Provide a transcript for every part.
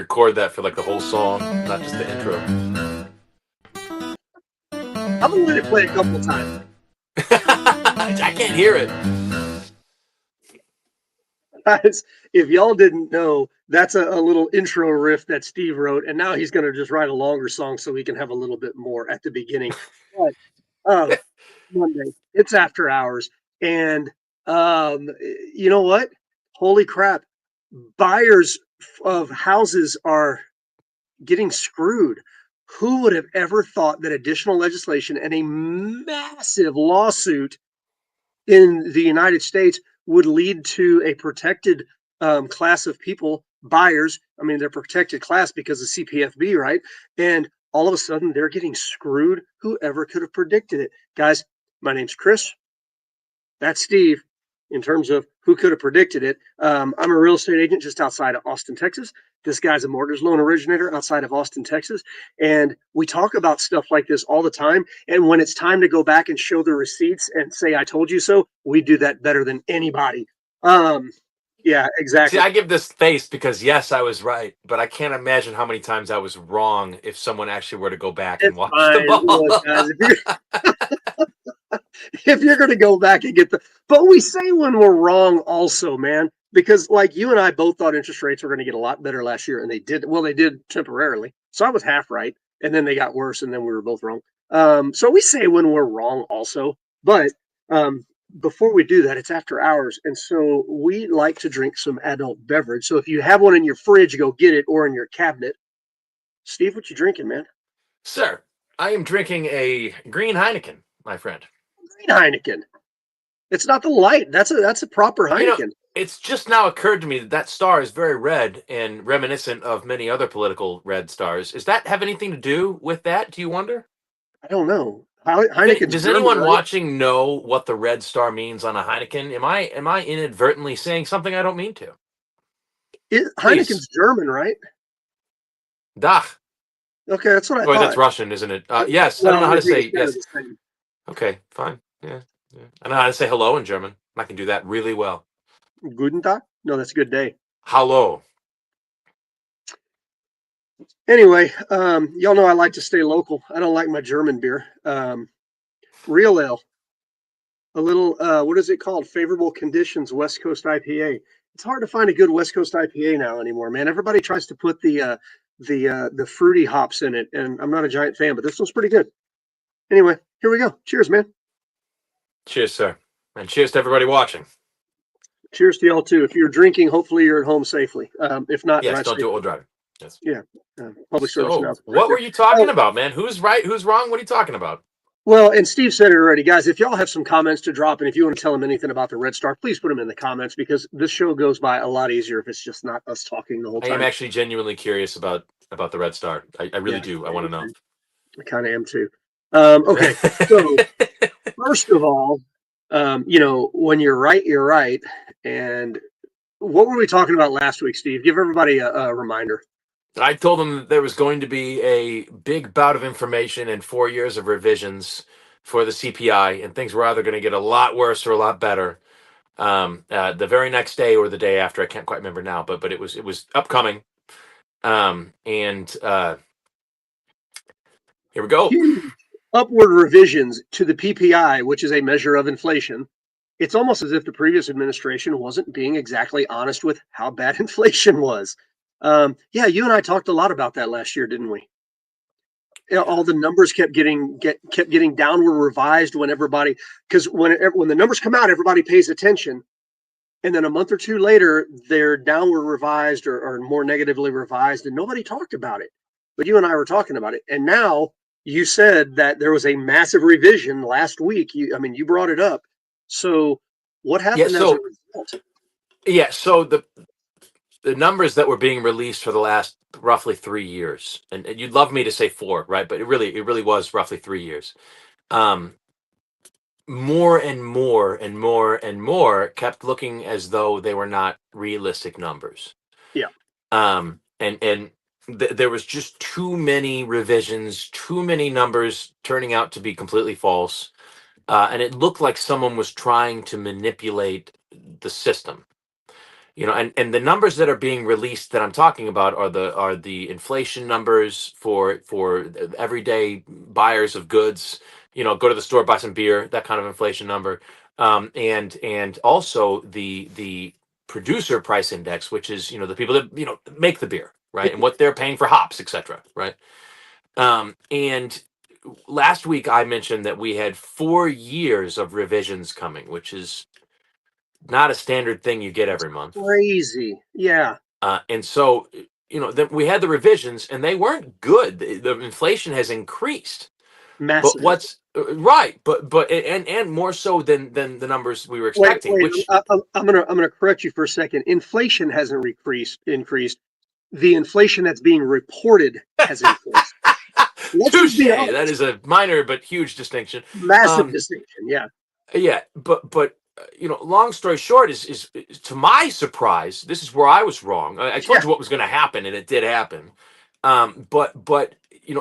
record that for like the whole song, not just the intro. I'm gonna let it play a couple times. I can't hear it. Guys, if y'all didn't know, that's a little intro riff that Steve wrote, and now he's gonna just write a longer song so he can have a little bit more at the beginning. But Monday, it's after hours, and you know what? Holy crap! Buyers of houses are getting screwed. Who would have ever thought that additional legislation and a massive lawsuit in the United States would lead to a protected class of people, buyers? I mean, they're protected class because of CPFB, right? And all of a sudden they're getting screwed. Whoever could have predicted it? Guys, my name's Chris. That's Steve. In terms of who could have predicted it, I'm a real estate agent just outside of Austin, Texas. This guy's a mortgage loan originator outside of Austin, Texas. And we talk about stuff like this all the time. And when it's time to go back and show the receipts and say, I told you so, we do that better than anybody. Yeah, exactly. See, I give this face because yes, I was right, but I can't imagine how many times I was wrong if someone actually were to go back and It's watch fine. them all. Look, guys, if you're going to go back and get but we say when we're wrong also, man, because like you and I both thought interest rates were going to get a lot better last year, and they did. Well, they did temporarily. So I was half right, and then they got worse, and then we were both wrong. So we say when we're wrong also, but before we do that, it's after hours, and so we like to drink some adult beverage. So if you have one in your fridge, go get it, or in your cabinet. Steve, what you drinking, man? Sir, I am drinking a green Heineken, my friend. Green Heineken. It's not the light. That's a proper Heineken. You know, it's just now occurred to me that that star is very red and reminiscent of many other political red stars. Does that have anything to do with that? Do you wonder? I don't know. Heineken's Does German, anyone right? watching know what the red star means on a Heineken? Am I inadvertently saying something I don't mean to? Heineken's German, right? Dach. Okay, that's what I Wait, thought. that's Russian, isn't it? Yes. Well, I don't know how I to think say it's kind of yes. the same. Okay, fine. Yeah. I know how to say hello in German. I can do that really well. Guten Tag? No, that's a good day. Hello. Anyway, y'all know I like to stay local. I don't like my German beer. Real ale. A little, what is it called? Favorable Conditions West Coast IPA. It's hard to find a good West Coast IPA now anymore, man. Everybody tries to put the fruity hops in it, and I'm not a giant fan, but this one's pretty good. Anyway, here we go. Cheers, man. Cheers, sir. And cheers to everybody watching. Cheers to y'all too. If you're drinking, hopefully you're at home safely. If not, yes, drive don't safely. do it while driving. Yes. Yeah. Public service So, announcement. what were you talking about, man? Who's right? Who's wrong? What are you talking about? Well, and Steve said it already, guys. If y'all have some comments to drop, and if you want to tell them anything about the Red Star, please put them in the comments, because this show goes by a lot easier if it's just not us talking the whole time. I am actually genuinely curious about the Red Star. I really do. I want to know. I kind of am too. Okay, so first of all, when you're right, you're right. And what were we talking about last week, Steve? Give everybody a reminder. I told them that there was going to be a big bout of information and 4 years of revisions for the CPI, and things were either going to get a lot worse or a lot better. The very next day or the day after, I can't quite remember now, but it was upcoming. And here we go. Huge upward revisions to the PPI, which is a measure of inflation. It's almost as if the previous administration wasn't being exactly honest with how bad inflation was. Yeah, you and I talked a lot about that last year, didn't we? All the numbers kept getting downward revised when everybody, because when the numbers come out, everybody pays attention, and then a month or two later, they're downward revised or more negatively revised, and nobody talked about it. But you and I were talking about it, and now you said that there was a massive revision last week. You brought it up. So what happened as a result? Yeah, so the numbers that were being released for the last roughly 3 years, and you'd love me to say 4, right? But it really was roughly 3 years. More and more and more and more kept looking as though they were not realistic numbers. Yeah. There was just too many revisions, too many numbers turning out to be completely false. And it looked like someone was trying to manipulate the system. and the numbers that are being released that I'm talking about are the inflation numbers for everyday buyers of goods. Go to the store, buy some beer, that kind of inflation number. And also the producer price index, which is the people that make the beer, right, and what they're paying for hops, etc. Right. And last week I mentioned that we had 4 years of revisions coming, which is not a standard thing you get every month. Crazy. Yeah. And so, then we had the revisions, and they weren't good. The inflation has increased, but Massively. what's right, and more so than the numbers we were Wait, expecting. wait. Which I'm gonna correct you for a second. Inflation hasn't increased. The inflation that's being reported has increased. Let's just touche. be That honest. is a minor but huge distinction. Massive Um, distinction. Yeah. Yeah, but long story short is to my surprise, this is where I was wrong. I told Yeah. you what was going to happen, and it did happen. But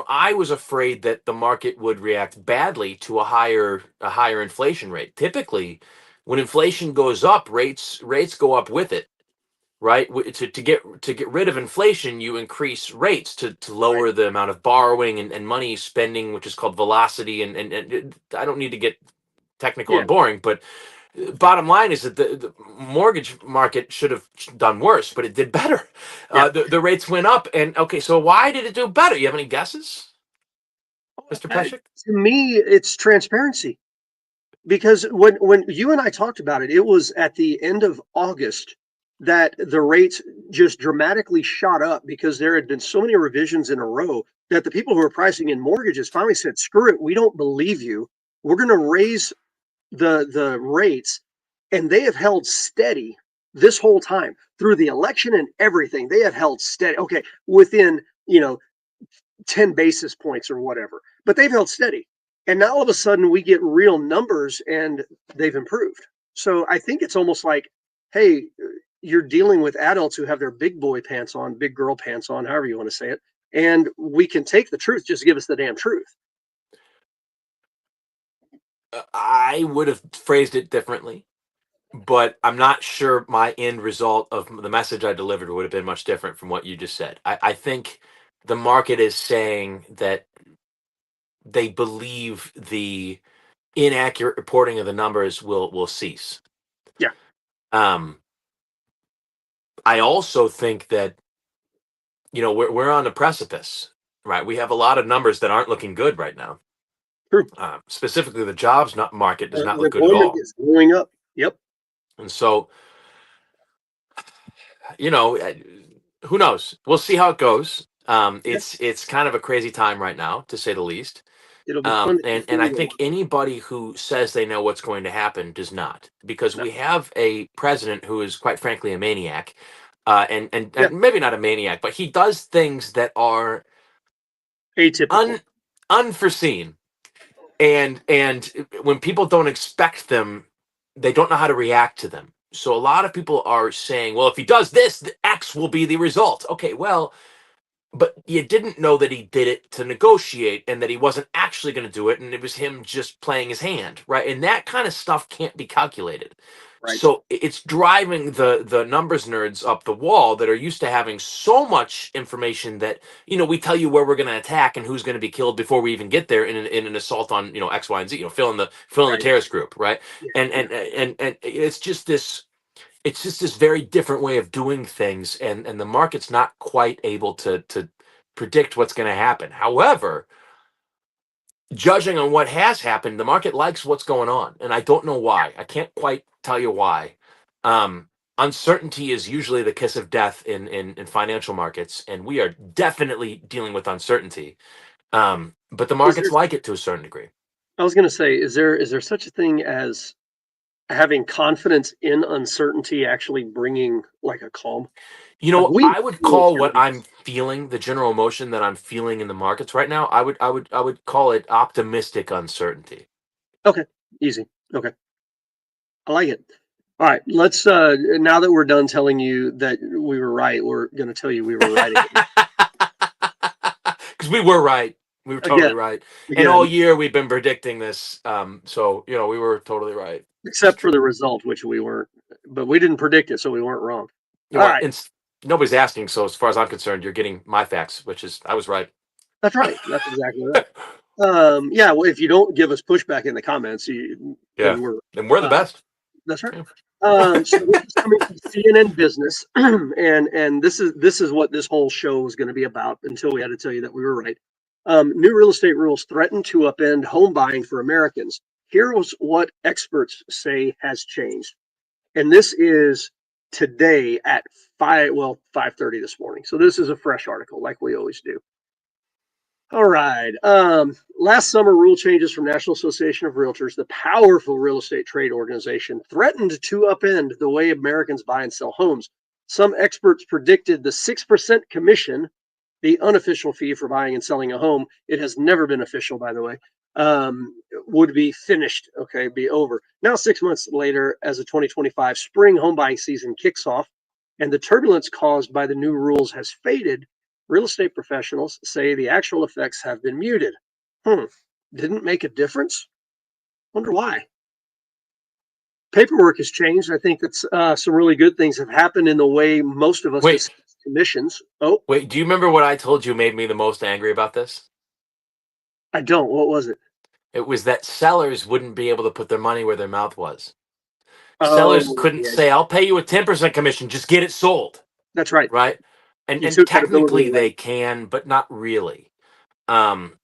I was afraid that the market would react badly to a higher inflation rate. Typically, when inflation goes up, rates go up with it. Right. To get rid of inflation, you increase rates to Right. lower the amount of borrowing and money spending, which is called velocity. And I don't need to get technical Yeah. and boring, but bottom line is that the mortgage market should have done worse, but it did better. Yeah. The rates went up, and okay, so why did it do better? You have any guesses, Mr. Peshek? To me, it's transparency. Because when you and I talked about it, it was at the end of August that the rates just dramatically shot up because there had been so many revisions in a row that the people who were pricing in mortgages finally said, "Screw it, we don't believe you. We're going to raise the rates," and they have held steady this whole time through the election and everything. They have held steady. Okay, within 10 basis points or whatever, but they've held steady. And now all of a sudden we get real numbers and they've improved. So I think it's almost like, hey, you're dealing with adults who have their big boy pants on, big girl pants on, however you want to say it. And we can take the truth, just give us the damn truth. I would have phrased it differently, but I'm not sure my end result of the message I delivered would have been much different from what you just said. I think the market is saying that they believe the inaccurate reporting of the numbers will cease. Yeah, Um, I also think that we're on the precipice, right? We have a lot of numbers that aren't looking good right now. true. Specifically, the jobs not market does not look good at Unemployment all, is going up. Yep. and so you know, uh, who knows? We'll see how it goes. Yeah. It's kind of a crazy time right now, to say the least. It'll be fun to And I continue to think watch. anybody who says they know what's going to happen does not, because No. we have a president who is, quite frankly, a maniac, Yeah. and maybe not a maniac, but he does things that are Atypical. un unforeseen, and when people don't expect them, they don't know how to react to them. So a lot of people are saying, well, if he does this, the X will be the result. Okay, well, but you didn't know that he did it to negotiate and that he wasn't actually going to do it, and it was him just playing his hand, right? And that kind of stuff can't be calculated. Right. So it's driving the numbers nerds up the wall that are used to having so much information that we tell you where we're going to attack and who's going to be killed before we even get there in an assault on X, Y, and Z. Fill in the Right. terrorist group, right? Yeah. And Yeah. and it's just this very different way of doing things, and the market's not quite able to predict what's going to happen. However, judging on what has happened, the market likes what's going on, and I don't know why. I can't quite tell you why. um, Uncertainty is usually the kiss of death in financial markets, and we are definitely dealing with uncertainty. But the Is markets there like it to a certain degree. I was going to say, is there such a thing as having confidence in uncertainty actually bringing like a calm? Like we I would know it's call going what to be I'm feeling, the general emotion that I'm feeling in the markets right now. I would call it optimistic uncertainty. okay. Easy. Okay, I like it. All right, let's. Now that we're done telling you that we were right, we're going to tell you we were right again. Because we were right. We were Again, totally right. And all again, year we've been predicting this. So we were totally right. It's except for true. the result, which we weren't, but we didn't predict it, so we weren't wrong. You All know what? right. Nobody's asking, so as far as I'm concerned, you're getting my facts, which is I was right. That's right. That's exactly right. Yeah. Well, if you don't give us pushback in the comments, Yeah, then we're and we're the uh, best. that's right. Yeah. So this is coming from CNN Business, and this is what this whole show is going to be about until we had to tell you that we were right. New real estate rules threaten to upend home buying for Americans. Here's what experts say has changed, and this is today at 5:30 this morning. So this is a fresh article, like we always do. All right. Last summer, rule changes from National Association of Realtors, the powerful real estate trade organization, threatened to upend the way Americans buy and sell homes. Some experts predicted the 6% commission, the unofficial fee for buying and selling a home, it has never been official, by the way, would be finished, okay, be over. Now, 6 months later, as the 2025 spring home buying season kicks off and the turbulence caused by the new rules has faded, real estate professionals say the actual effects have been muted. Hmm, didn't make a difference? Wonder why. Paperwork has changed. I think that's some really good things have happened in the way most of us Wait, discuss commissions. Oh, wait. Do you remember what I told you made me the most angry about this? I don't. What was it? It was that sellers wouldn't be able to put their money where their mouth was. Sellers Oh, couldn't yeah, say, "I'll pay you a 10% commission, just get it sold." that's right. Right? And You and took that ability technically away. they can, but not really.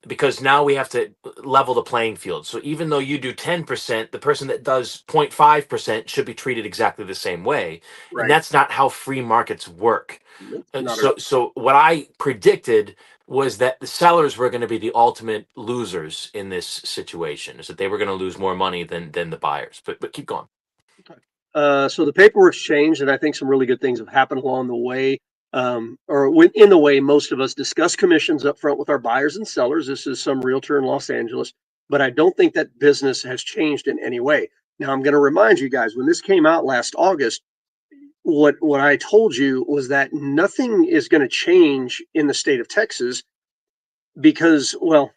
Because now we have to level the playing field. So even though you do 10%, the person that does 0.5% should be treated exactly the same way. And Right. that's not how free markets work. Nope, Uh, not at So all. so what I predicted was that the sellers were going to be the ultimate losers in this situation, is that they were going to lose more money than the buyers. But keep going. So the paperwork's changed, and I think some really good things have happened along the way, or in the way most of us discuss commissions up front with our buyers and sellers. This is some realtor in Los Angeles, but I don't think that business has changed in any way. Now, I'm going to remind you guys when this came out last August, what I told you was that nothing is going to change in the state of Texas because, well,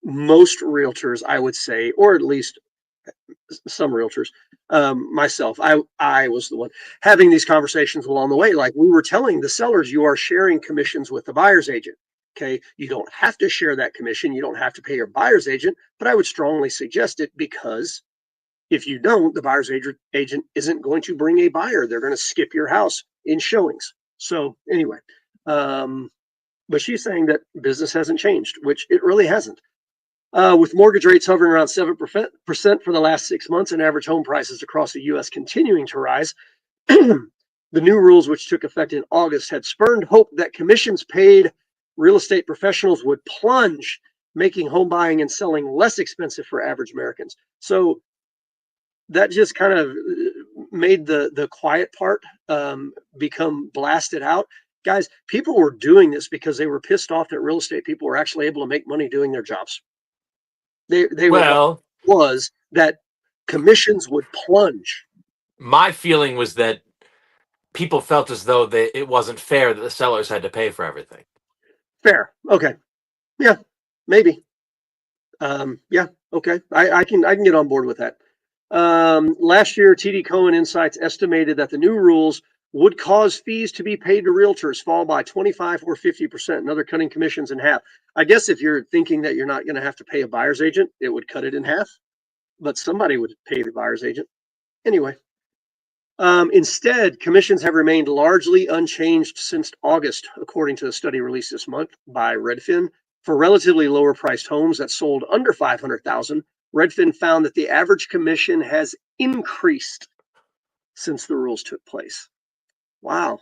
most realtors, I would say, or at least some realtors, myself, I was the one having these conversations along the way. Like we were telling the sellers, you are sharing commissions with the buyer's agent. Okay, you don't have to share that commission. You don't have to pay your buyer's agent, but I would strongly suggest it because if you don't, the buyer's agent isn't going to bring a buyer. They're going to skip your house in showings. So anyway, um, but she's saying that business hasn't changed, which it really hasn't. With mortgage rates hovering around 7% for the last 6 months and average home prices across the U.S. continuing to rise, the new rules, which took effect in August, had spurned hope that commissions paid real estate professionals would plunge, making home buying and selling less expensive for average Americans. So that just kind of made the quiet part become blasted out. Guys, people were doing this because they were pissed off that real estate people were actually able to make money doing their jobs. They were Well, was that commissions would plunge. my feeling was that people felt as though it wasn't fair that the sellers had to pay for everything. Fair. Okay. Yeah, maybe. Yeah, okay. I can get on board with that. Last year, TD Cohen Insights estimated that the new rules would cause fees to be paid to realtors fall by 25 or 50%, and other cutting commissions in half. I guess if you're thinking that you're not going to have to pay a buyer's agent, it would cut it in half, but somebody would pay the buyer's agent. Anyway, instead, commissions have remained largely unchanged since August, according to a study released this month by Redfin. For relatively lower priced homes that sold under 500,000, Redfin found that the average commission has increased since the rules took place. Wow,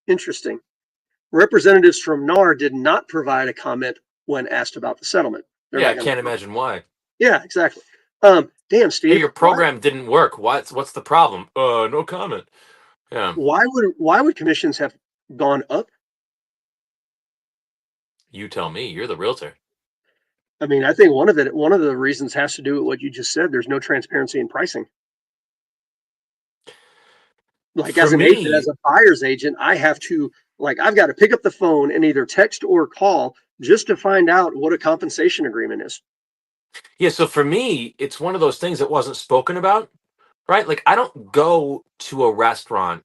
interesting. Representatives from NAR did not provide a comment when asked about the settlement. They're Yeah, not I going to can't comment. imagine why. Yeah, exactly. Damn, Hey, Steve, your program didn't work. What's the problem? No comment. Yeah, why would commissions have gone up? you tell me. You're the realtor. I mean, I think one of the reasons has to do with what you just said. There's no transparency in pricing. Like For as an agent, as me, a buyer's agent, I've got to pick up the phone and either text or call just to find out what a compensation agreement is. yeah. So for me, it's one of those things that wasn't spoken about, right? Like I don't go to a restaurant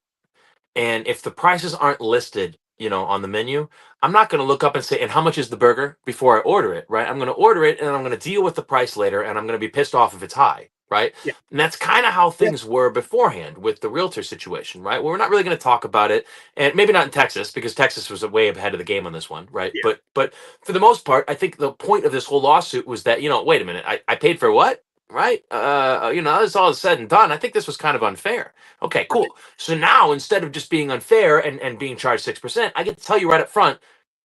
And if the prices aren't listed, on the menu, I'm not going to look up and say, and how much is the burger before I order it, right? I'm going to order it and I'm going to deal with the price later and I'm going to be pissed off if it's high, right? Yeah. And that's kind of how Yeah. things were beforehand with the realtor situation, right? Well, we're not really going to talk about it, and maybe not in Texas because Texas was way ahead of the game on this one, right? Yeah. But for the most part, I think the point of this whole lawsuit was that, wait a minute, I paid for what? Right? This all is said and done. I think this was kind of unfair. Okay, Right. cool. So now instead of just being unfair and being charged 6%, I get to tell you right up front,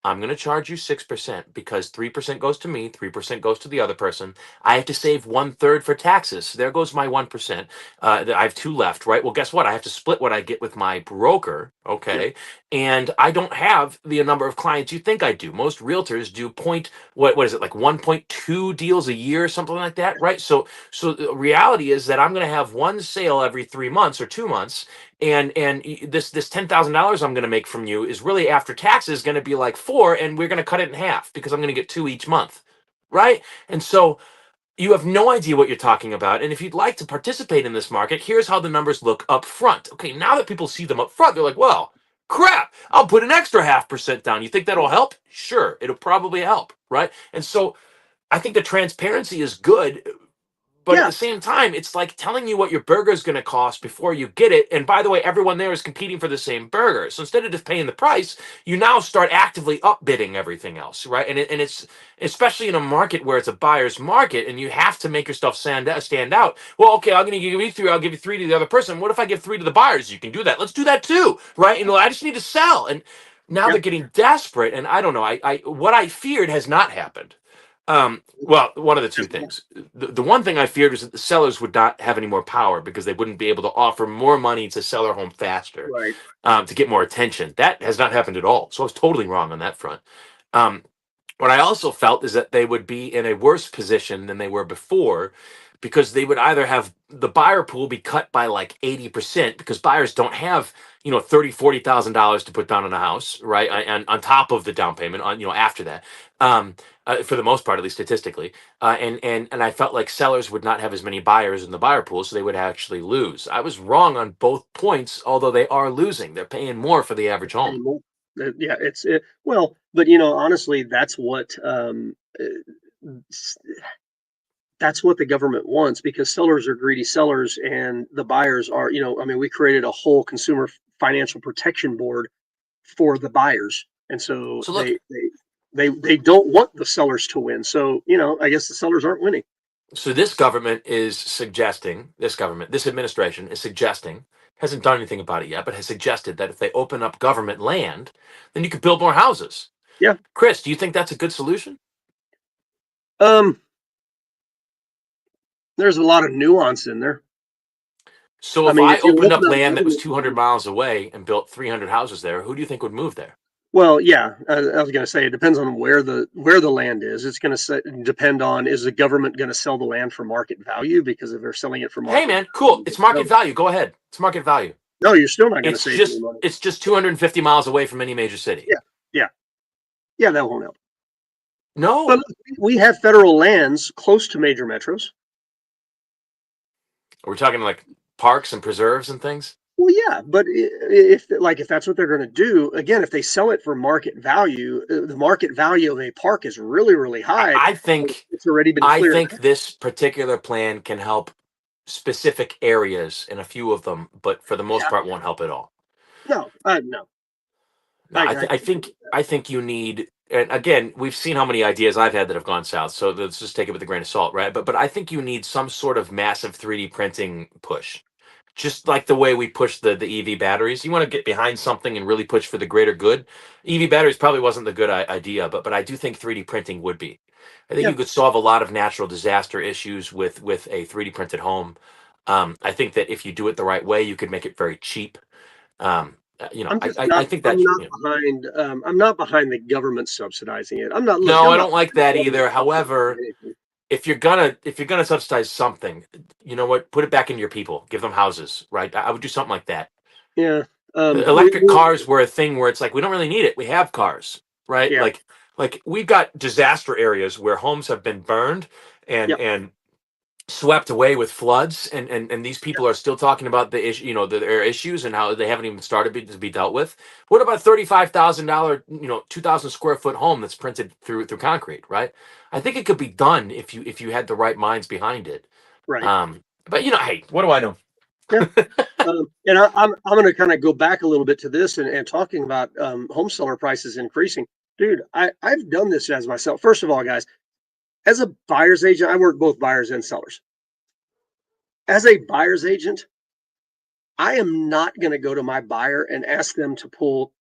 I'm going to charge you 6% because 3% goes to me, 3% goes to the other person. I have to save 1/3 for taxes. There goes my 1%. I have two left, right? Well, guess what? I have to split what I get with my broker, Yeah. okay? And I don't have the number of clients you think I do. Most realtors do what is it, like 1.2 deals a year or something like that, right? So the reality is that I'm going to have one sale every 3 months or 2 months, and this $10,000 I'm going to make from you is really after taxes going to be like four, and we're going to cut it in half because I'm going to get two each month, right? And so you have no idea what you're talking about. And if you'd like to participate in this market, here's how the numbers look up front. Okay, now that people see them up front, they're like, well, crap, I'll put an extra 0.5% down. You think that'll help? Sure, it'll probably help, right? And so I think the transparency is good, but at Yeah. the same time, it's like telling you what your burger is going to cost before you get it. And by the way, everyone there is competing for the same burger. So instead of just paying the price, you now start actively upbidding everything else, right? And it's especially in a market where it's a buyer's market, and you have to make yourself stand out. Well, okay, I'm going to give you three. I'll give you three to the other person. What if I give three to the buyers? You can do that. Let's do that too, right? And I just need to sell. And now Yeah. they're getting desperate. And I don't know. I what I feared has not happened. Well, one of the two things. The one thing I feared was that the sellers would not have any more power because they wouldn't be able to offer more money to sell their home faster, Right. to get more attention. That has not happened at all. So I was totally wrong on that front. Um, what I also felt is that they would be in a worse position than they were before because they would either have the buyer pool be cut by like 80% because buyers don't have, $30,000, $40,000 to put down on a house, right? And on top of the down payment on, after that. For the most part, at least statistically. And I felt like sellers would not have as many buyers in the buyer pool, so they would actually lose. I was wrong on both points, although they are losing. They're paying more for the average home. Anymore. Yeah, well, but honestly, s- that's what the government wants because sellers are greedy sellers and the buyers are, I mean, we created a whole consumer financial protection board for the buyers. And so So look, they don't want the sellers to win. So, I guess the sellers aren't winning. So this administration is suggesting, hasn't done anything about it yet, but has suggested that if they open up government land, then you could build more houses. Yeah. Chris, do you think that's a good solution? Um, there's a lot of nuance in there. So I if mean, I if you opened up open up land that was government 200 land, miles away and built 300 houses there, who do you think would move there? well, yeah, I was going to say it depends on where the land is. It's going to depend on, is the government going to sell the land for market value? Because if they're selling it for Hey market man, cool. value, It's market no, value. Go ahead. It's market value. no, you're still not going to It's save any just money. it's just 250 miles away from any major city. Yeah, yeah, yeah, that won't help. But No. look, we have federal lands close to major metros. Are we talking like parks and preserves and things? Well, yeah, but if that's what they're going to do, again, if they sell it for market value, the market value of a park is really, really I, high. I think It's already been I cleared. think this particular plan can help specific areas in a few of them, but for the most Yeah, part won't help at all. no, no, No, I I can't agree think with that. I think you need, and again, we've seen how many ideas I've had that have gone south, so let's just take it with a grain of salt, right? But I think you need some sort of massive 3D printing push. Just like the way we push the EV batteries. You want to get behind something and really push for the greater good. EV batteries probably wasn't the good idea, but I do think 3D printing would be. I think Yeah, you could solve a lot of natural disaster issues with a 3D printed home. I think that if you do it the right way, you could make it very cheap. I'm just I not. think I'm that, not behind. I'm not behind the government subsidizing it. I'm not. Look, no, I'm I not don't like behind the that government either. subsidizing However, anything. if you're gonna subsidize something, you know what? Put it back into your people. Give them houses, right? I would do something like that. Yeah. Electric cars were a thing where it's like we don't really need it. We have cars, right? Yeah. Like we've got disaster areas where homes have been burned and Yep. and swept away with floods, and these people are still talking about the issue, their issues and how they haven't even started to be dealt with. What about $35,000, 2,000 square foot home that's printed through concrete, right? I think it could be done if you had the right minds behind it. Right. But hey, what do I know? Yeah. And I'm going to kind of go back a little bit to this and talking about home seller prices increasing. Dude, I've done this as myself. First of all, guys, as a buyer's agent, I work both buyers and sellers. As a buyer's agent, I am not going to go to my buyer and ask them to pull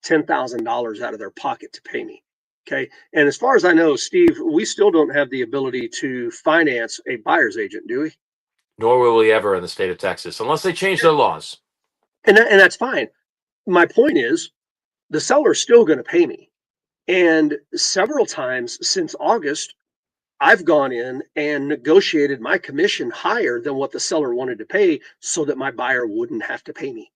$10,000 out of their pocket to pay me. Okay. And as far as I know, Steve, we still don't have the ability to finance a buyer's agent, do we? Nor will we ever in the state of Texas, unless they change their laws. And that's fine. My point is, the seller's still going to pay me. And several times since August, I've gone in and negotiated my commission higher than what the seller wanted to pay so that my buyer wouldn't have to pay me.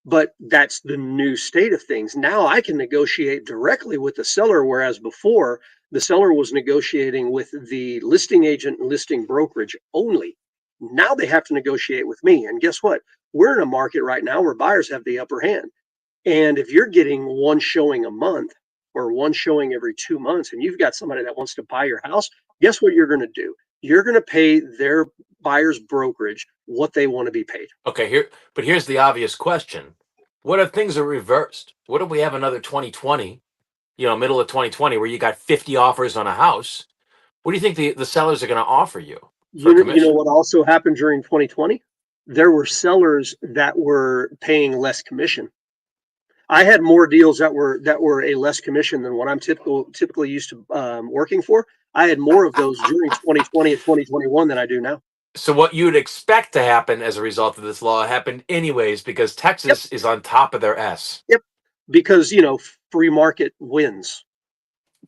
But that's the new state of things. Now I can negotiate directly with the seller, whereas before the seller was negotiating with the listing agent and listing brokerage only. Now they have to negotiate with me. And guess what? We're in a market right now where buyers have the upper hand. And if you're getting one showing a month or one showing every 2 months, and you've got somebody that wants to buy your house, guess what you're going to do? You're going to pay their buyer's brokerage what they want to be paid. Okay, here's the obvious question. What if things are reversed? What if we have another 2020, middle of 2020, where you got 50 offers on a house? What do you think the sellers are going to offer you for You know commission? what also happened during 2020? There were sellers that were paying less commission. I had more deals that were a less commission than what I'm typically used to working for. I had more of those during 2020 and 2021 than I do now. So what you'd expect to happen as a result of this law happened anyways because Yep, Texas is on top of their S. yep. Because free market wins.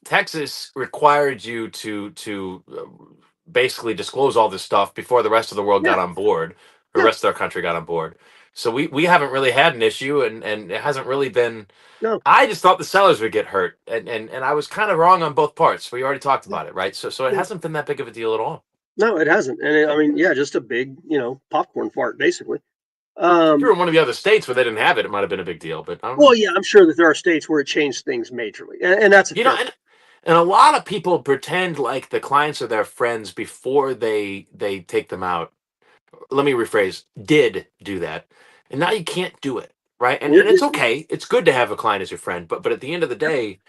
Texas required you to basically disclose all this stuff before the rest of the world Yeah, got on board, the yeah. rest of our country got on board. So we haven't really had an issue, and it hasn't really been. No, I just thought the sellers would get hurt, and I was kind of wrong on both parts. We already talked about it, right? So it yeah. hasn't been that big of a deal at all. No, it hasn't. And I mean, yeah, just a big, popcorn fart, basically. If you were Um, in one of the other states where they didn't have it, it might have been a big deal, but I don't know. well, yeah, I'm sure that there are states where it changed things majorly, and that's a You know, fair and point. and a lot of people pretend like the clients are their friends before they take them out. Let me rephrase, did do that. And now you can't do it, right? And it's It- okay. It's good to have a client as your friend, but at the end of the day,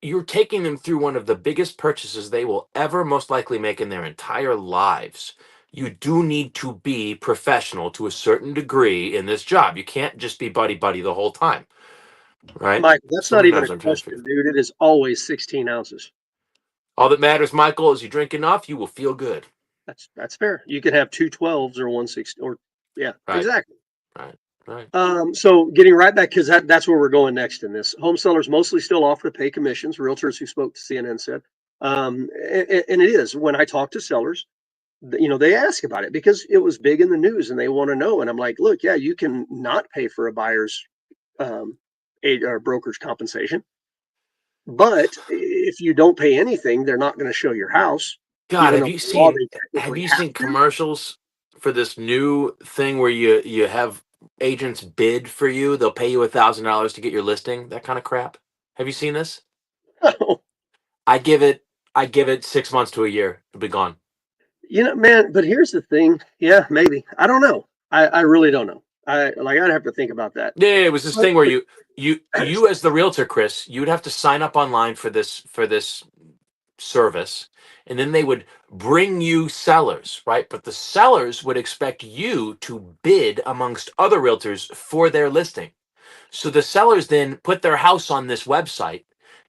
you're taking them through one of the biggest purchases they will ever most likely make in their entire lives. You do need to be professional to a certain degree in this job. You can't just be buddy buddy the whole time, right? Mike, that's not even a Sometimes I'm trying to figure. question, dude. It is always 16 ounces. All that matters, Michael, is you drink enough, you will feel good. That's fair. You can have two 12s or 160 or yeah, Right, exactly. right, right. So getting right back because that's where we're going next in this. Home sellers mostly still offer to pay commissions. Realtors who spoke to CNN said, and it is when I talk to sellers, they ask about it because it was big in the news and they want to know. And I'm like, look, yeah, you can not pay for a buyer's um, aid or brokerage compensation, but if you don't pay anything, they're not going to show your house, God, even have though you by law seen they have technically you have seen to. commercials for this new thing where you have agents bid for you? They'll pay you $1,000 to get your listing, that kind of crap. Have you seen this? I give it I give it 6 months to a year to be gone. Man, but here's the thing. Yeah, maybe. I don't know. I really don't know. I'd have to think about that. Yeah, it was this But, thing where you as the realtor, Chris, you would have to sign up online for this service, and then they would bring you sellers, right? But the sellers would expect you to bid amongst other realtors for their listing. So the sellers then put their house on this website,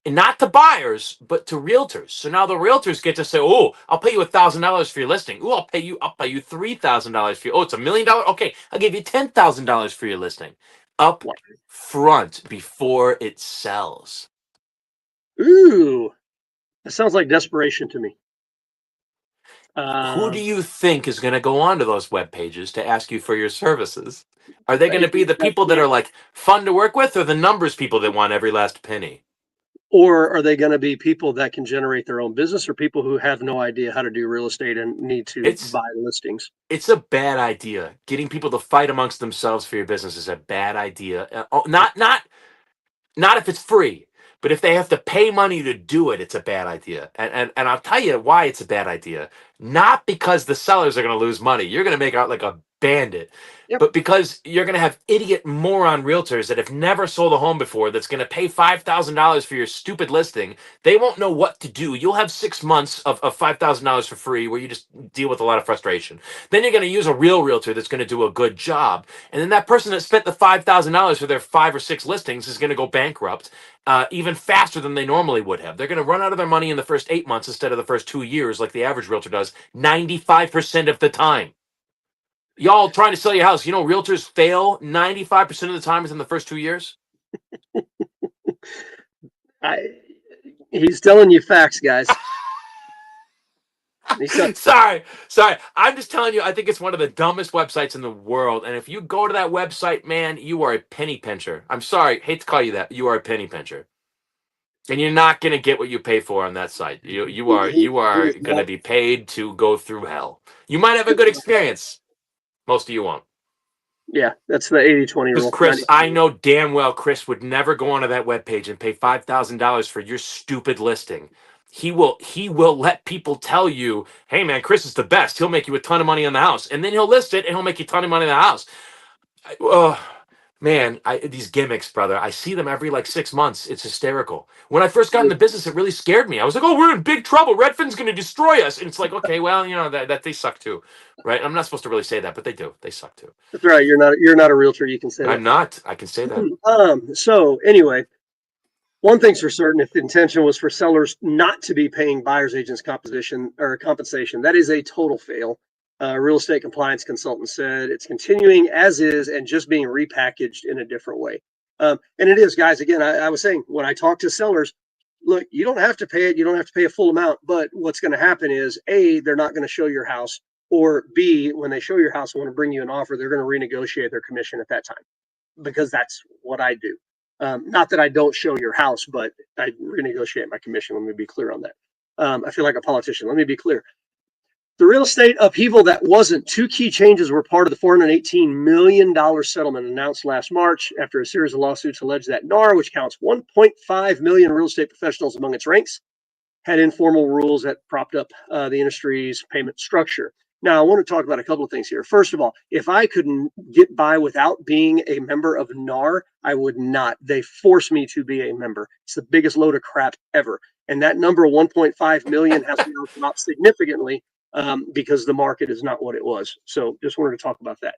and not to buyers, but to realtors. So now the realtors get to say, "Oh, I'll pay you $1,000 for your listing. Oh, I'll pay you $3,000 for your. Oh, it's $1 million. Okay, I'll give you $10,000 for your listing, up like, front before it sells." ooh, that sounds like desperation to me. Who do Um, you think is going to go onto those web pages to ask you for your services? Are they going to it, be the that's people that me. are like fun to work with, or the numbers people that want every last penny? Or are they going to be people that can generate their own business, or people who have no idea how to do real estate and need to It's buy listings? it's a bad idea. Getting people to fight amongst themselves for your business is a bad idea. Not if it's free, but if they have to pay money to do it, it's a bad idea. And I'll tell you why it's a bad idea. Not because the sellers are going to lose money. You're going to make out like a bandit. Yep. But because you're going to have idiot moron realtors that have never sold a home before that's going to pay $5,000 for your stupid listing. They won't know what to do. You'll have 6 months of $5,000 for free where you just deal with a lot of frustration. Then you're going to use a real realtor that's going to do a good job. And then that person that spent the $5,000 for their 5 or 6 listings is going to go bankrupt even faster than they normally would have. They're going to run out of their money in the first 8 months instead of the first 2 years, like the average realtor does 95% of the time. Y'all trying to sell your house, realtors fail 95% of the time within the first 2 years. I, he's telling you facts, guys. Sorry. I'm just telling you, I think it's one of the dumbest websites in the world. And if you go to that website, man, you are a penny pincher. I'm sorry, hate to call you that. You are a penny pincher. And you're not going to get what you pay for on that site. You are you He are is going to not. be paid to go through hell. You might have a good experience. Most of you won't. Yeah, that's the 80-20 Because rule. Chris, I know damn well Chris would never go onto that webpage and pay $5,000 for your stupid listing. He will let people tell you, hey man, Chris is the best. He'll make you a ton of money on the house. And then he'll list it and he'll make you a ton of money on the house. Oh man, these gimmicks, brother. I see them every like 6 months. It's hysterical. When I first got in the business, it really scared me. I was like, "Oh, we're in big trouble. Redfin's going to destroy us." And it's like, okay, well, that they suck too, right? I'm not supposed to really say that, but they do. They suck too. That's right. You're not a realtor. You can say I'm that. not. I can say that. So anyway, one thing's for certain: if the intention was for sellers not to be paying buyers agents compensation, that is a total fail. Real estate compliance consultant said it's continuing as is and just being repackaged in a different way. And it is, guys. Again, I was saying when I talk to sellers, look, you don't have to pay it. You don't have to pay a full amount. But what's going to happen is A, they're not going to show your house, or B, when they show your house and want to bring you an offer, they're going to renegotiate their commission at that time, because that's what I do. Not that I don't show your house, but I renegotiate my commission. Let me be clear on that. I feel like a politician. Let me be clear. The real estate upheaval that wasn't. Two key changes were part of the $418 million settlement announced last March after a series of lawsuits alleged that NAR, which counts 1.5 million real estate professionals among its ranks, had informal rules that propped up the industry's payment structure. Now, I want to talk about a couple of things here. First of all, if I couldn't get by without being a member of NAR, I would not. They force me to be a member. It's the biggest load of crap ever. And that number of 1.5 million has now dropped significantly because the market is not what it was. So just wanted to talk about that.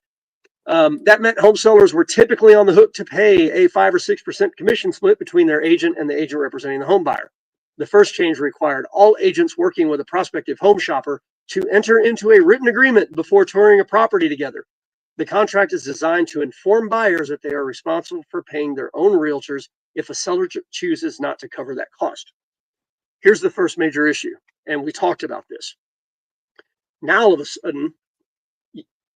That meant home sellers were typically on the hook to pay a 5 or 6% commission split between their agent and the agent representing the home buyer. The first change required all agents working with a prospective home shopper to enter into a written agreement before touring a property together. The contract is designed to inform buyers that they are responsible for paying their own realtors if a seller chooses not to cover that cost. Here's the first major issue, and we talked about this. Now, all of a sudden,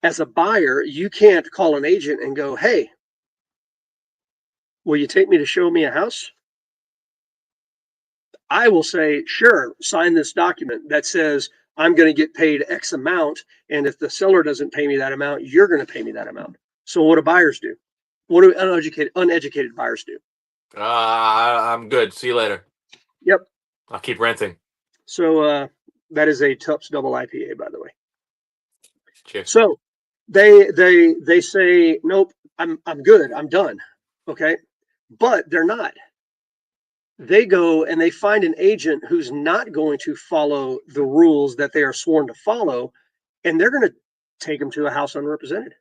as a buyer, you can't call an agent and go, hey, will you take me to show me a house? I will say, sure, sign this document that says I'm going to get paid X amount. And if the seller doesn't pay me that amount, you're going to pay me that amount. So what do buyers do? What do uneducated buyers do? I'm good. See you later. Yep. I'll keep renting. So that is a Tupps double IPA, by the way. Cheers. So they say, nope, I'm good. I'm done. Okay. But they're not. They go and they find an agent who's not going to follow the rules that they are sworn to follow, and they're going to take them to a house unrepresented.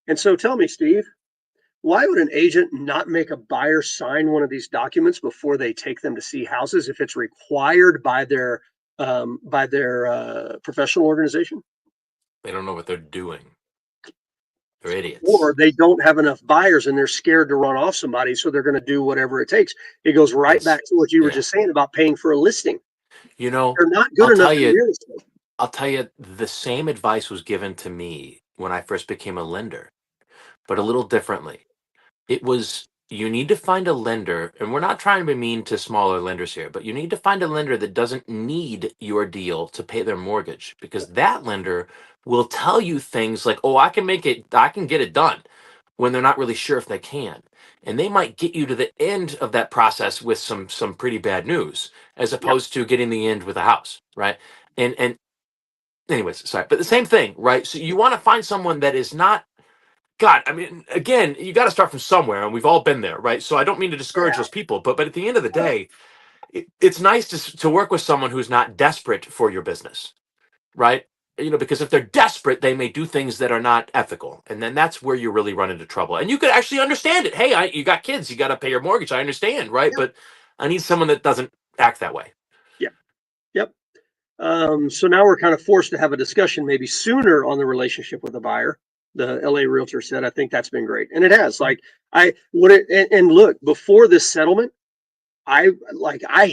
And so tell me, Steve, why would an agent not make a buyer sign one of these documents before they take them to see houses if it's required by their professional organization? They don't know what they're doing. They're idiots. Or they don't have enough buyers and they're scared to run off somebody, so they're going to do whatever it takes. It goes right back to what you were Yeah. just saying about paying for a listing. You know, They're not good I'll enough tell in you, real estate. I'll tell you, the same advice was given to me when I first became a lender, but a little differently. It was you need to find a lender, and we're not trying to be mean to smaller lenders here, but you need to find a lender that doesn't need your deal to pay their mortgage, because that lender will tell you things like, oh, I can get it done, when they're not really sure if they can. And they might get you to the end of that process with some pretty bad news, as Yep. opposed to getting the end with a house, right? And anyways, sorry, but the same thing, right? So you want to find someone that is not, God, I mean, again, you got to start from somewhere, and we've all been there, right? So I don't mean to discourage Yeah. those people, but at the end of the day, it's nice to work with someone who's not desperate for your business, right? Because if they're desperate, they may do things that are not ethical, and then that's where you really run into trouble. And you could actually understand it. Hey, you got kids, you got to pay your mortgage. I understand, right? Yep. But I need someone that doesn't act that way. Yep. Yep. So now we're kind of forced to have a discussion maybe sooner on the relationship with the buyer. The LA realtor said, I think that's been great. And it has. Like I would it and look, before this settlement, I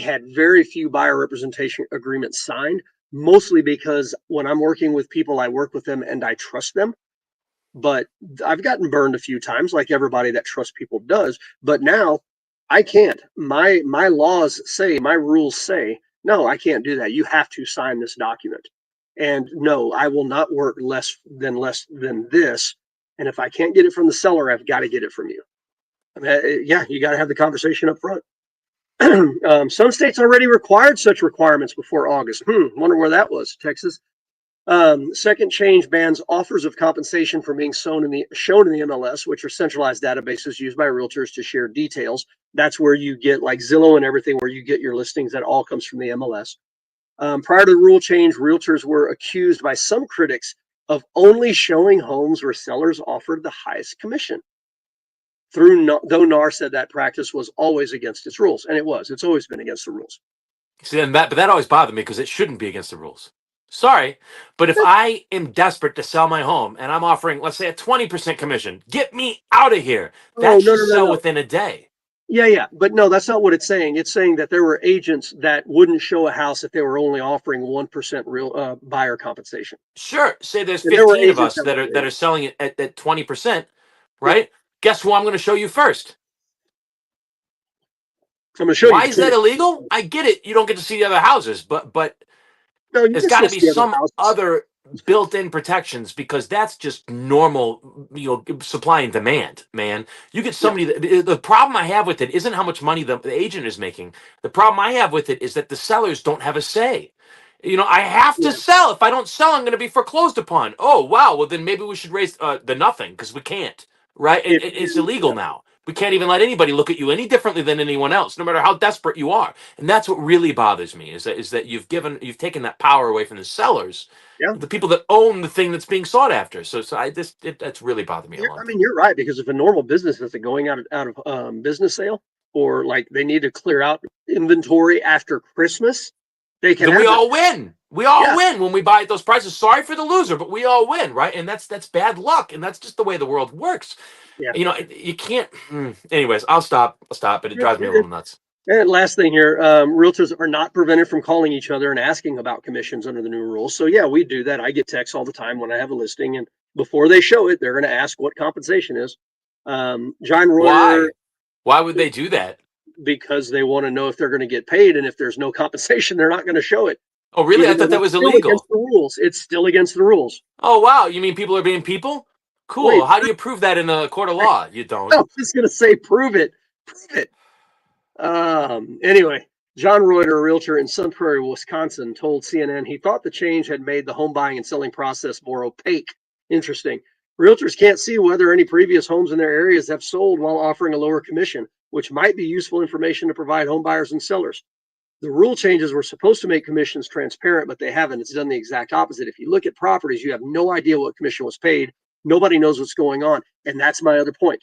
had very few buyer representation agreements signed, mostly because when I'm working with people, I work with them and I trust them. But I've gotten burned a few times, like everybody that trusts people does. But now I can't. My laws say, my rules say, no, I can't do that. You have to sign this document. And no, I will not work less than this. And if I can't get it from the seller, I've got to get it from you. I mean, yeah, you got to have the conversation up front. Some states already required such requirements before August. Wonder where that was. Texas. Second change bans offers of compensation from being shown in the MLS, which are centralized databases used by realtors to share details. That's where you get like Zillow and everything, where you get your listings. That all comes from the MLS. Prior to the rule change, realtors were accused by some critics of only showing homes where sellers offered the highest commission. Though NAR said that practice was always against its rules, and it was. It's always been against the rules. See, but that always bothered me because it shouldn't be against the rules. Sorry, but if I am desperate to sell my home and I'm offering, let's say, a 20% commission, get me out of here. Oh, That no, should no, no, sell no. within a day. Yeah, yeah, but no, that's not what it's saying. It's saying that there were agents that wouldn't show a house if they were only offering 1% real buyer compensation, Sure, say there's and there were 15 of agents us that would that do are it. selling it at 20%, Yep, right? Guess who I'm going to show you first? I'm going to show you Why is that 20. illegal? I get it. You don't get to see the other houses, but No, you there's can got still to be see other some houses. other built-in protections, because that's just normal, supply and demand, man. You get Yeah, somebody the problem I have with it isn't how much money the agent is making. The problem I have with it is that the sellers don't have a say. I have to yeah, sell. If I don't sell, I'm going to be foreclosed upon. Oh, wow. Well, then maybe we should raise the nothing, because we can't, right? It's illegal yeah, now. We can't even let anybody look at you any differently than anyone else, no matter how desperate you are. And that's what really bothers me, is that you've taken that power away from the sellers, yeah. the people that own the thing that's being sought after. So that's really bothered me a long I time. mean, you're right, because if a normal business is going out of business sale, or like they need to clear out inventory after Christmas, they can Then we have that. all win. We all Yeah, win when we buy at those prices. Sorry for the loser, but we all win, right? And that's bad luck, and that's just the way the world works. yeah. You can't. Anyways, I'll stop. I'll stop. But it drives me a little nuts. And last thing here, realtors are not prevented from calling each other and asking about commissions under the new rules. So yeah, we do that. I get texts all the time when I have a listing, and before they show it, they're going to ask what compensation is. John Reuter, Why? Why would they do that? because they want to know if they're going to get paid, and if there's no compensation, they're not going to show it, Oh, really? I even though thought that that's was still against illegal. the rules. It's still against the rules. Oh, wow. You mean people are being people? Wait, Cool. How do you prove that in a court of law? You I don't. was just going to say, prove it, prove it. Anyway, John Reuter, a realtor in Sun Prairie, Wisconsin, told CNN he thought the change had made the home buying and selling process more opaque. Interesting. Realtors can't see whether any previous homes in their areas have sold while offering a lower commission, which might be useful information to provide home buyers and sellers. The rule changes were supposed to make commissions transparent, but they haven't. It's done the exact opposite. If you look at properties, you have no idea what commission was paid. Nobody knows what's going on. And that's my other point.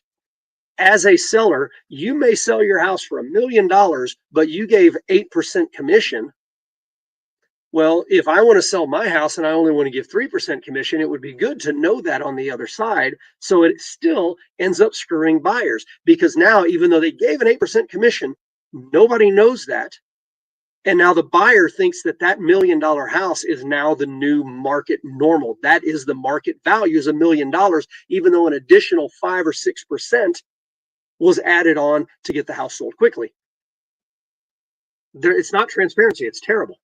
As a seller, you may sell your house for $1 million, but you gave 8% commission. Well, if I want to sell my house and I only want to give 3% commission, it would be good to know that on the other side. So it still ends up screwing buyers, because now, even though they gave an 8% commission, nobody knows that. And now the buyer thinks that that $1 million house is now the new market normal. That is, the market value is $1 million, even though an additional 5 or 6% was added on to get the house sold quickly. It's not transparency. It's terrible.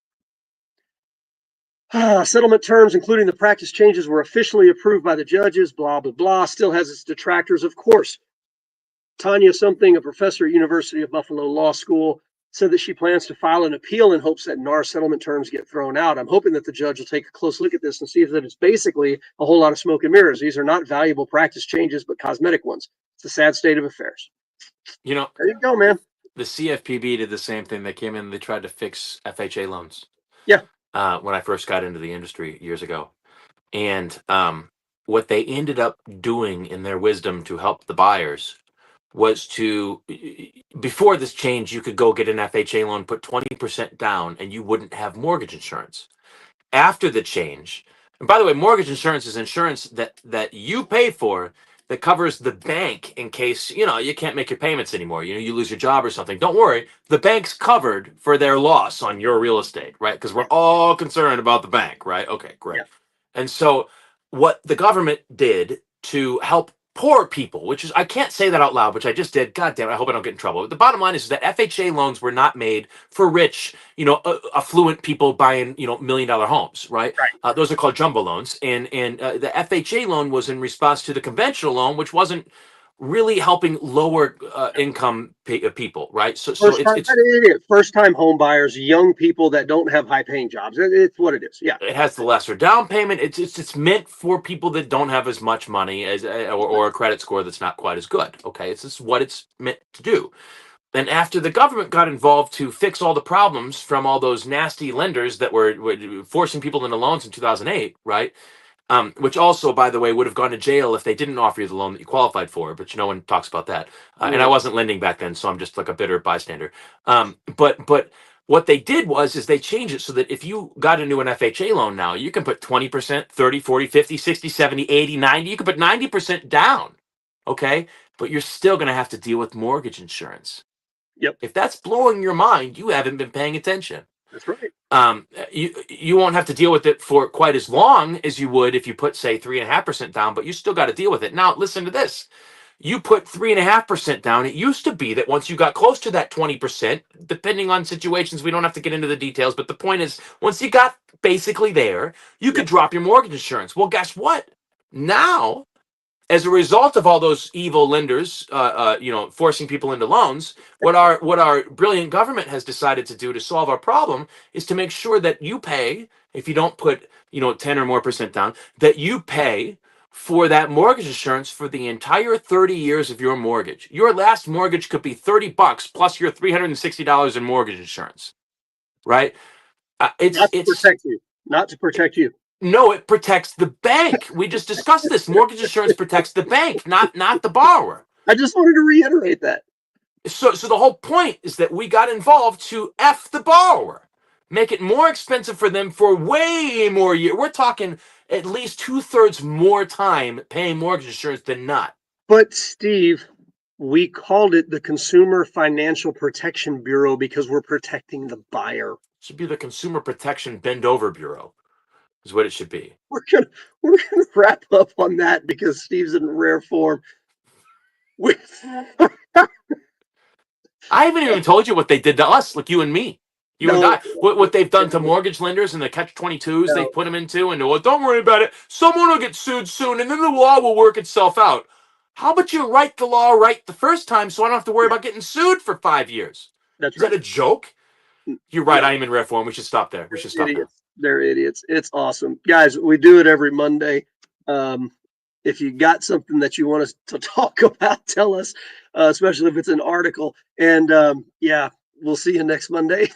Settlement terms, including the practice changes, were officially approved by the judges. Blah, blah, blah. Still has its detractors, of course. Tanya something, a professor at University of Buffalo Law School, said that she plans to file an appeal in hopes that NAR settlement terms get thrown out. I'm hoping that the judge will take a close look at this and see if that it's basically a whole lot of smoke and mirrors. These are not valuable practice changes, but cosmetic ones. It's a sad state of affairs. You know, there you go, man. The CFPB did the same thing. They came in and they tried to fix FHA loans. Yeah. When I first got into the industry years ago. And what they ended up doing in their wisdom to help the buyers was to, before this change, you could go get an FHA loan, put 20% down, and you wouldn't have mortgage insurance. After the change, and by the way, mortgage insurance is insurance that you pay for that covers the bank in case, you can't make your payments anymore. You lose your job or something. Don't worry. The bank's covered for their loss on your real estate, right? Because we're all concerned about the bank, right? Okay, great. Yeah. And so what the government did to help poor people, which is, I can't say that out loud, which I just did. God damn it, I hope I don't get in trouble. But the bottom line is that FHA loans were not made for rich, affluent people buying, $1 million homes, right? Right. Those are called jumbo loans. And the FHA loan was in response to the conventional loan, which wasn't really helping lower income people, right? So it's first time home buyers, young people that don't have high paying jobs. It's what it is. Yeah. it has the lesser down payment. It's meant for people that don't have as much money as or a credit score that's not quite as good. Okay, it's just what it's meant to do. And after the government got involved to fix all the problems from all those nasty lenders that were forcing people into loans in 2008, right? Which also, by the way, would have gone to jail if they didn't offer you the loan that you qualified for, but no one talks about that. And I wasn't lending back then, so I'm just like a bitter bystander. But what they did is they changed it so that if you got into an FHA loan now, you can put 20%, 30, 40, 50, 60, 70, 80, 90. You can put 90% down, okay? But you're still going to have to deal with mortgage insurance. Yep. If that's blowing your mind, you haven't been paying attention. That's right. You won't have to deal with it for quite as long as you would if you put, say, 3.5% down, but you still got to deal with it. Now, listen to this. You put 3.5% down. It used to be that once you got close to that 20%, depending on situations, we don't have to get into the details, but the point is, once you got basically there, you could drop your mortgage insurance. Well, guess what? Now, as a result of all those evil lenders, forcing people into loans, what our brilliant government has decided to do to solve our problem is to make sure that you pay, if you don't put 10 or more percent down, that you pay for that mortgage insurance for the entire 30 years of your mortgage. Your last mortgage could be $30 plus your $360 in mortgage insurance, right? Not to protect you. No, it protects the bank. We just discussed this. Mortgage insurance protects the bank, not the borrower. I just wanted to reiterate that. So the whole point is that we got involved to F the borrower, make it more expensive for them for way more years. We're talking at least 2/3 more time paying mortgage insurance than not. But Steve, we called it the Consumer Financial Protection Bureau because we're protecting the buyer. It should be the Consumer Protection Bend Over Bureau. Is what it should be. We're gonna wrap up on that because Steve's in rare form. I haven't even told you what they did to us, like you and me. You and I. What they've done to mortgage lenders and the catch-22s they put them into, and don't worry about it. Someone will get sued soon, and then the law will work itself out. How about you write the law right the first time so I don't have to worry about getting sued for 5 years? Is that a joke? You're right. I am in rare form. We should stop there. We should stop there. They're idiots. It's awesome. Guys, we do it every Monday. If you got something that you want us to talk about, tell us, especially if it's an article. And we'll see you next Monday.